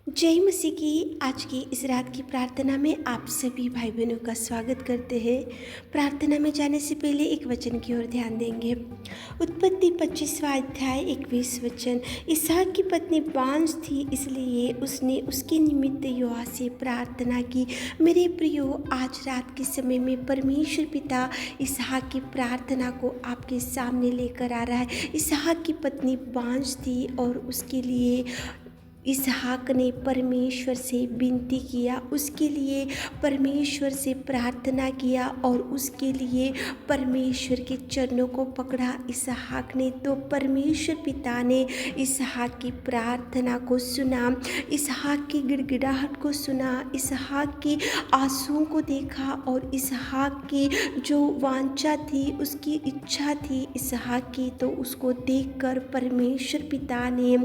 जय मसीह की आज की इस रात की प्रार्थना में आप सभी भाई बहनों का स्वागत करते हैं। प्रार्थना में जाने से पहले एक वचन की ओर ध्यान देंगे। उत्पत्ति 25वां अध्याय 21 वचन। इसहाक की पत्नी बांझ थी, इसलिए उसने उसके निमित्त यहोवा से प्रार्थना की। मेरे प्रियो, आज रात के समय में परमेश्वर पिता इसहाक की प्रार्थना को आपके सामने लेकर आ रहा है। इसहाक की पत्नी बांझ थी और उसके लिए इसहाक ने परमेश्वर से विनती किया, उसके लिए परमेश्वर से प्रार्थना किया और उसके लिए परमेश्वर के चरणों को पकड़ा इसहाक ने। तो परमेश्वर पिता ने इसहाक की प्रार्थना को सुना, इसहाक की गिड़गिड़ाहट को सुना, इसहाक की आंसुओं को देखा और इसहाक की जो वांछा थी, उसकी इच्छा थी इसहाक की, तो उसको देखकर परमेश्वर पिता ने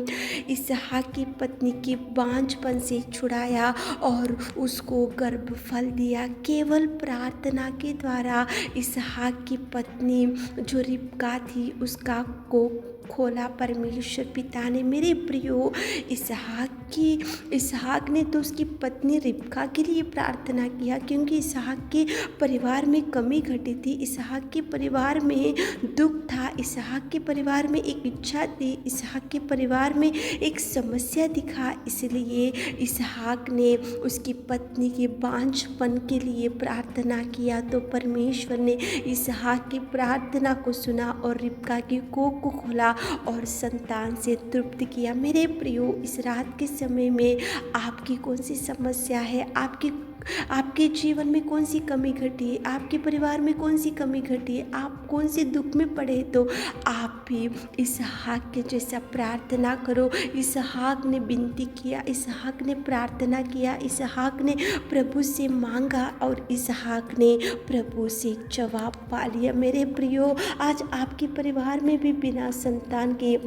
इसहाक की पत्नी की बांझपन से छुड़ाया और उसको गर्भफल दिया। केवल प्रार्थना के द्वारा इसहाक की पत्नी जो रिबका थी उसका को खोला परमेश्वर पिता ने। मेरे प्रियो, इसहाक ने तो उसकी पत्नी रिबका के लिए प्रार्थना किया, क्योंकि इसहाक के परिवार में कमी घटी थी, इसहाक के परिवार में दुख था, इसहाक के परिवार में एक इच्छा थी, इसहाक के परिवार में एक समस्या दिखा। इसलिए इसहाक ने उसकी पत्नी के बांझपन के लिए प्रार्थना किया, तो परमेश्वर ने इसहाक की प्रार्थना को सुना और रिबका की कोख को खोला और संतान से तृप्त किया। मेरे प्रियो, इस रात के समय में आपकी कौन सी समस्या है, आपके जीवन में कौन सी कमी घटी है, आपके परिवार में कौन सी कमी घटी है, आप कौन से दुख में पड़े, तो आप भी इसहाक के जैसा प्रार्थना करो। इसहाक ने विनती किया, इसहाक ने प्रार्थना किया, इसहाक ने प्रभु से मांगा और इसहाक ने प्रभु से जवाब पा लिया। मेरे प्रियो, आज आपके परिवार में भी बिना संतान के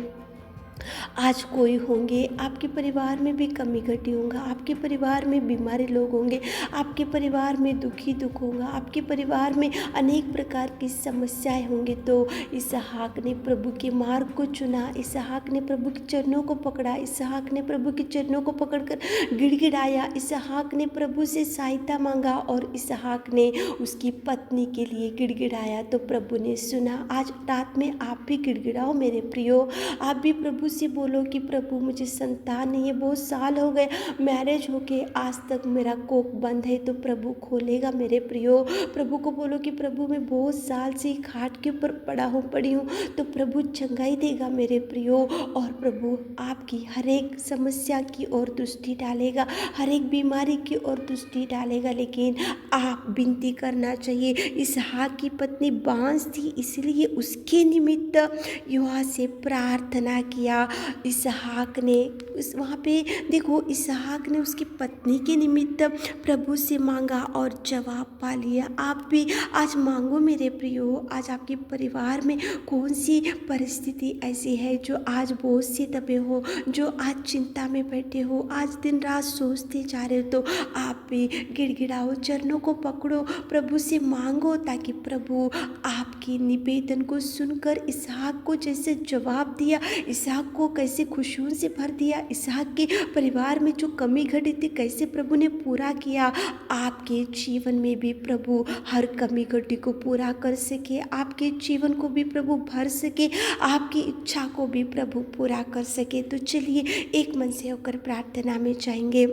आज कोई होंगे, आपके परिवार में भी कमी घटी होगा, आपके परिवार में बीमारी लोग होंगे, आपके परिवार में दुख होगा, आपके परिवार में अनेक प्रकार की समस्याएं होंगी। तो इसहाक ने प्रभु के मार्ग को चुना, इसहाक ने प्रभु के चरणों को पकड़ा, इसहाक ने प्रभु के चरणों को पकड़कर गिड़गिड़ाया, इसहाक ने प्रभु से सहायता मांगा और इसहाक ने उसकी पत्नी के लिए गिड़गिड़ाया, तो प्रभु ने सुना। आज रात में आप भी गिड़गिड़ाओ मेरे प्रियो, आप भी प्रभु से बोलो कि प्रभु मुझे संतान नहीं है, बहुत साल हो गए मैरिज होके, आज तक मेरा कोख बंद है, तो प्रभु खोलेगा मेरे प्रियो। प्रभु को बोलो कि प्रभु मैं बहुत साल से खाट के ऊपर पड़ी हूँ, तो प्रभु चंगाई देगा मेरे प्रियो। और प्रभु आपकी हर एक समस्या की ओर दृष्टि डालेगा, हर एक बीमारी की ओर दृष्टि डालेगा, लेकिन आप विनती करना चाहिए। इसहाक की पत्नी बांझ थी, इसलिए उसके निमित्त यहोवा से प्रार्थना किया। इसहाक ने वहाँ पे देखो, इसहाक ने उसकी पत्नी के निमित्त प्रभु से मांगा और जवाब पा लिया। आप भी आज मांगो मेरे प्रियो। आज आपके परिवार में कौन सी परिस्थिति ऐसी है जो आज बोझ से दबे हो, जो आज चिंता में बैठे हो, आज दिन रात सोचते जा रहे हो, तो आप भी गिड़गिड़ाओ, चरणों को पकड़ो, प्रभु से मांगो, ताकि प्रभु आपकी निवेदन को सुनकर इसहाक को जैसे जवाब दिया, इसहाक को कैसे खुशियों से भर दिया, इसहाक के परिवार में जो कमी घटी थी कैसे प्रभु ने पूरा किया, आपके जीवन में भी प्रभु हर कमी घटी को पूरा कर सके, आपके जीवन को भी प्रभु भर सके, आपकी इच्छा को भी प्रभु पूरा कर सके। तो चलिए एक मन से होकर प्रार्थना में जाएंगे।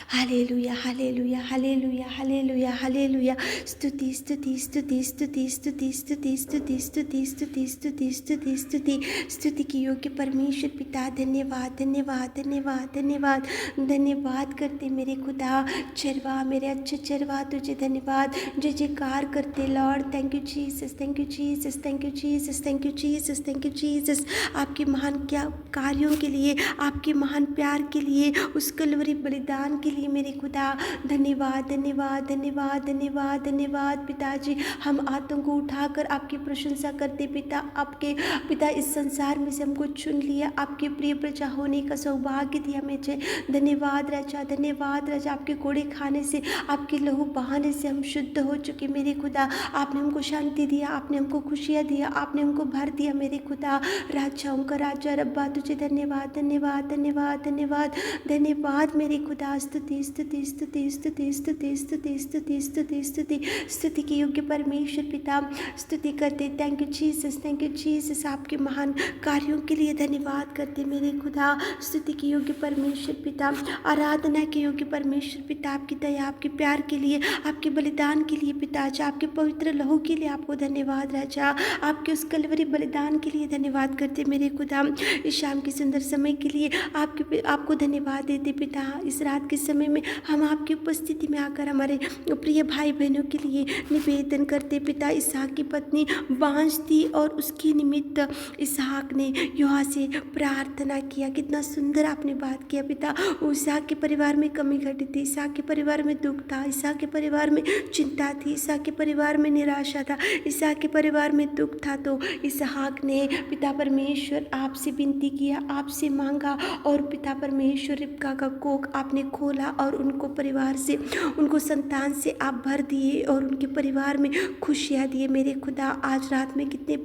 Hallelujah, hallelujah, hallelujah, hallelujah, hallelujah. स्तुति, स्तुति, स्तुति, स्तुति, स्तुति, स्तुति, स्तुति, स्तुति, स्तुति, स्तुति, स्तुति, स्तुति, स्तुति की योग्य परमेश्वर पिता, धन्यवाद, धन्यवाद, धन्यवाद, धन्यवाद, धन्यवाद करते मेरे खुदा, चरवा, मेरे अच्छे चरवा, तुझे धन्यवाद, जय जयकार करते Lord. Thank you Jesus, thank you Jesus, thank you Jesus, thank you Jesus, thank you Jesus, आपके महान क्या कार्यों के लिए, आपके महान प्यार के लिए, उस कलवरी बलिदान बलिदान के लिए मेरे खुदा। धन्यवाद धन्यवाद धन्यवाद धन्यवाद धन्यवाद पिताजी। हम हाथों को उठाकर आपकी प्रशंसा करते पिता। आपके पिता इस संसार में से हमको चुन लिया, आपके प्रिय प्रजा होने का सौभाग्य दिया मुझे। धन्यवाद राजा, धन्यवाद राजा। आपके कोड़े खाने से, आपके लहू बहाने से हम शुद्ध हो चुके मेरे खुदा। आपने हमको शांति दिया, आपने हमको खुशियाँ दिया, आपने हमको भर दिया मेरे खुदा। राजाओं का राजा रब्बा तुझे धन्यवाद धन्यवाद धन्यवाद धन्यवाद धन्यवाद मेरे खुदा। स्तुति स्तुति स्तुति स्तुति स्तुति स्तुति स्तुति स्तुति स्तुति स्तुति के योग्य परमेश्वर पिता, स्तुति करते। Thank you Jesus, thank you Jesus. आपके महान कार्यों के लिए धन्यवाद करते मेरे खुदा। स्तुति के योग्य परमेश्वर पिता, आराधना के योग्य परमेश्वर पिता। आपकी दया, आपके प्यार के लिए, आपके बलिदान के लिए पिताजी, आपके पवित्र लहू के लिए आपको धन्यवाद राजा। आपके उस कलवरी बलिदान के लिए धन्यवाद करते मेरे खुदा। इस शाम के सुंदर समय के लिए आपको धन्यवाद देते पिता। इस रात के समय में हम आपकी उपस्थिति में आकर हमारे प्रिय भाई बहनों के लिए निवेदन करते पिता। इसहाक की पत्नी बांझ थी और उसके निमित्त इसहाक ने यहोवा से प्रार्थना किया। कितना सुंदर आपने बात किया पिता। इसहाक के परिवार में कमी घटी थी, इसहाक के परिवार में दुख था, इसहाक के परिवार में चिंता थी, इसहाक के परिवार में निराशा था, इसहाक के परिवार में दुख था। तो इसहाक ने पिता परमेश्वर आपसे विनती किया, आपसे मांगा और पिता परमेश्वर रिबका का कोख आपने खोला और उनको परिवार से, उनको संतान से आप भर दिए और उनके परिवार में खुशियाँ दिए मेरे खुदा। आज रात में कितने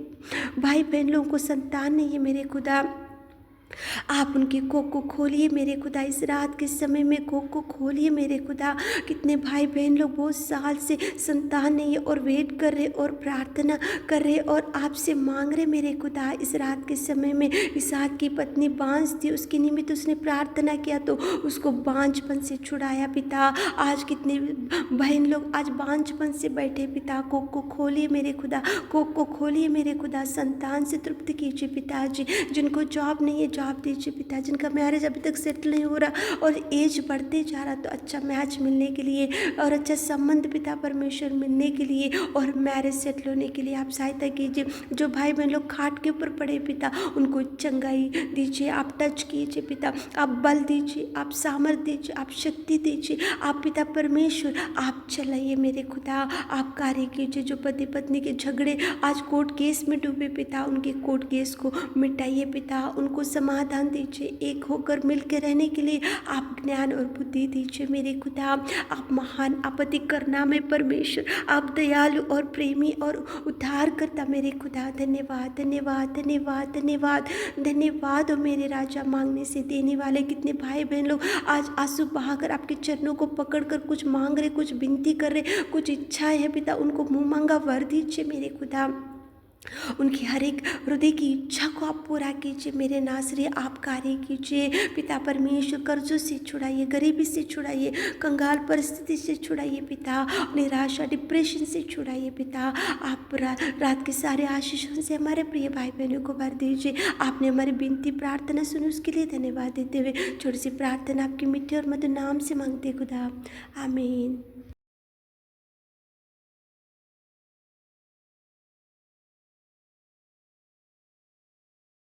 भाई बहन लोगों को संतान नहीं है मेरे खुदा। आप उनके कोख को खोलिए मेरे खुदा। इस रात के समय में कोख को खोलिए मेरे खुदा। कितने भाई बहन लोग बहुत साल से संतान नहीं है और वेट कर रहे और प्रार्थना कर रहे और आपसे मांग रहे मेरे खुदा। इस रात के समय में इसहाक की पत्नी बांझ थी, उसके निमित्त उसने प्रार्थना किया तो उसको बांझपन से छुड़ाया पिता। आज कितने बहन लोग आज बांझपन से बैठे पिता। कोख को खोलिए मेरे खुदा, कोख को खोलिए मेरे खुदा। संतान से तृप्त कीजिए पिताजी। जिनको जॉब नहीं है जॉब दीजिए पिता। जिनका मैरिज अभी तक सेटल नहीं हो रहा और एज बढ़ते जा रहा तो अच्छा मैच मिलने के लिए और अच्छा संबंध पिता परमेश्वर मिलने के लिए और मैरिज सेटल होने के लिए आप सहायता कीजिए। जो भाई बहन लोग खाट के ऊपर पड़े पिता, उनको चंगाई दीजिए, आप टच कीजिए पिता। आप बल दीजिए, आप सामर्थ दीजिए, आप शक्ति दीजिए। आप पिता परमेश्वर आप चलाइए मेरे खुदा। आप कार्य कीजिए। जो पति पत्नी के झगड़े आज कोर्ट केस में डूबे पिता, उनके कोर्ट केस को मिटाइए पिता। उनको समाधान दीजिए। एक होकर मिलकर रहने के लिए आप ज्ञान और बुद्धि दीजिए मेरे खुदा। आप महान, आप अति करुणामय परमेश्वर, आप दयालु और प्रेमी और उद्धार करता मेरे खुदा। धन्यवाद धन्यवाद धन्यवाद धन्यवाद धन्यवाद। और मेरे राजा, मांगने से देने वाले कितने भाई बहन लोग आज आंसू बहाकर आपके चरणों को पकड़कर कुछ मांग रहे, कुछ विनती कर रहे, कुछ इच्छाएं है पिता। उनको मुँह मांगा वर दीजिए मेरे खुदा। उनकी हर एक हृदय की इच्छा को आप पूरा कीजिए मेरे नासरी। आप कार्य कीजिए पिता परमेश्वर। कर्जों से छुड़ाइए, गरीबी से छुड़ाइए, कंगाल परिस्थिति से छुड़ाइए पिता। निराशा डिप्रेशन से छुड़ाइए पिता। आप रात के सारे आशीषों से हमारे प्रिय भाई बहनों को भर दीजिए। आपने हमारी विनती प्रार्थना सुनी, उसके लिए धन्यवाद देते हुए छोटी सी प्रार्थना आपकी मिट्टी और मधुर नाम से मांगते खुदा, आमीन।